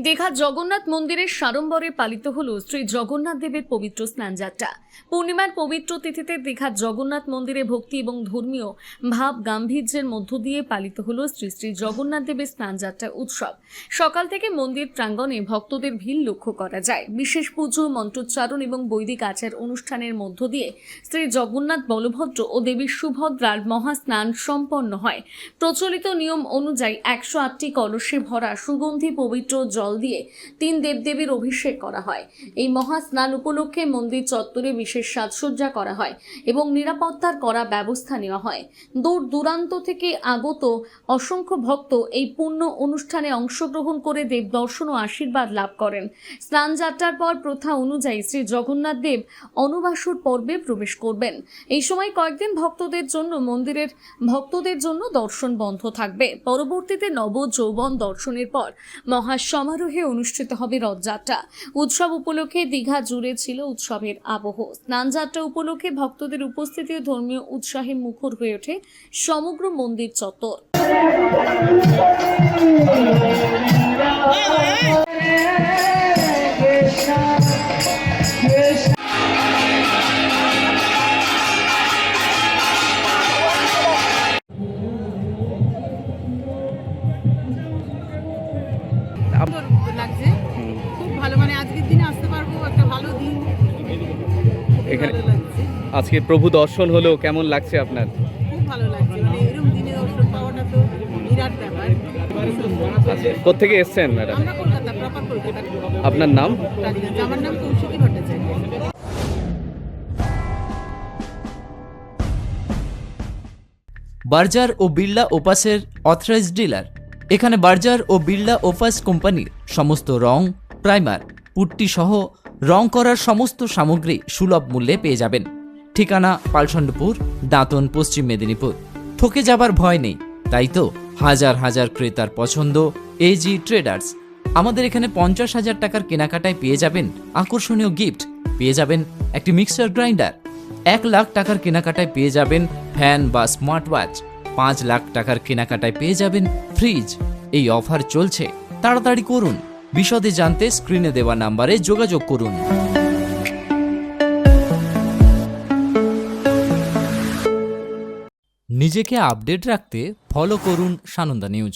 দীঘার জগন্নাথ মন্দিরের সাড়ম্বরে পালিত হল শ্রী জগন্নাথ দেবের পবিত্র স্নানযাত্রা। পূর্ণিমার পবিত্র তিথিতে দীঘার জগন্নাথ মন্দিরে ভক্তি এবং ধর্মীয় ভাব গাম্ভীর্যের মধ্য দিয়ে পালিত হল শ্রী শ্রী জগন্নাথ দেবের স্নানযাত্রা উৎসব। সকাল থেকে মন্দির প্রাঙ্গণে ভক্তদের ভিড় লক্ষ্য করা যায়। বিশেষ পুজো, মন্ত্রোচ্চারণ এবং বৈদিক আচার অনুষ্ঠানের মধ্য দিয়ে শ্রী জগন্নাথ, বলভদ্র ও দেবী সুভদ্রার মহাস্নান সম্পন্ন হয়। প্রচলিত নিয়ম অনুযায়ী 108টি কলসে ভরা সুগন্ধি পবিত্র জল দিয়ে 3 দেবদেবীর অভিষেক করা হয়। এই মহাস্নান উপলক্ষে মন্দির চত্বরে বিশেষ সাজসজ্জা করা হয় এবং নিরাপত্তার কড়া ব্যবস্থা নেওয়া হয়। দূর দূরান্ত থেকে আগত অসংখ্য ভক্ত এই পূর্ণ অনুষ্ঠানে অংশগ্রহণ করে দেব দর্শন ও আশীর্বাদ লাভ করেন। স্নান যাত্রার পর প্রথা অনুযায়ী শ্রী জগন্নাথ দেব অনবাসর পর্বে প্রবেশ করবেন। এই সময় কয়েকদিন মন্দিরের ভক্তদের জন্য দর্শন বন্ধ থাকবে। পরবর্তীতে নব যৌবন দর্শনের পর মহাসমারোহে অনুষ্ঠিত হবে রথযাত্রা। উৎসব উপলক্ষে দীঘা জুড়ে ছিল উৎসবের আবহ। স্নানযাত্রা উপলক্ষে ভক্তদের উপস্থিতি ও ধর্মীয় উৎসাহে মুখর হয়ে ওঠে সমগ্র মন্দির চত্বর। লাগছে খুব ভালো, মানে আজকের দিনে আসতে পারবো, একটা ভালো দিন। এখানে ভালো লাগছে, আজকে প্রভু দর্শন হলো, কেমন লাগছে আপনার? খুব ভালো লাগছে, মানে এরকম দিনে দর্শন পাওয়াটা তো বিরাট ব্যাপার। কোত্থেকে এসছেন ম্যাডাম? আমরা কলকাতা, প্রপার কলকাতা। আপনার নাম? রাজগঞ্জ। আমার নাম কৌশিকী ভট্টাচার্য। বার্জার ও বিড়লা ওপাসের অথরাইজড ডিলার। এখানে বার্জার ও বিড়লা ওপাস কোম্পানির সমস্ত রং, প্রাইমার, পুট্টি সহ রং করার সমস্ত সামগ্রী সুলভ মূল্যে পেয়ে যাবেন। ঠিকানা পালসণ্ডপুর, দাঁতন, পশ্চিম মেদিনীপুর। ঠকে যাবার ভয় নেই, তাই তো হাজার হাজার ক্রেতার পছন্দ এজি ট্রেডার্স। আমাদের এখানে 50,000 টাকার কেনাকাটায় পেয়ে যাবেন আকর্ষণীয় গিফট, পেয়ে যাবেন একটি মিক্সার গ্রাইন্ডার। 1 লাখ টাকার কেনাকাটায় পেয়ে যাবেন ফ্যান বা স্মার্ট ওয়াচ। 5 লাখ টাকার কেনাকাটায় পেয়ে যাবেন ফ্রিজ। এই অফার চলছে, তাড়াতাড়ি করুন। বিশদে জানতে স্ক্রিনে দেওয়া নাম্বারে যোগাযোগ করুন। নিজেকে আপডেট রাখতে ফলো করুন সানন্দা নিউজ।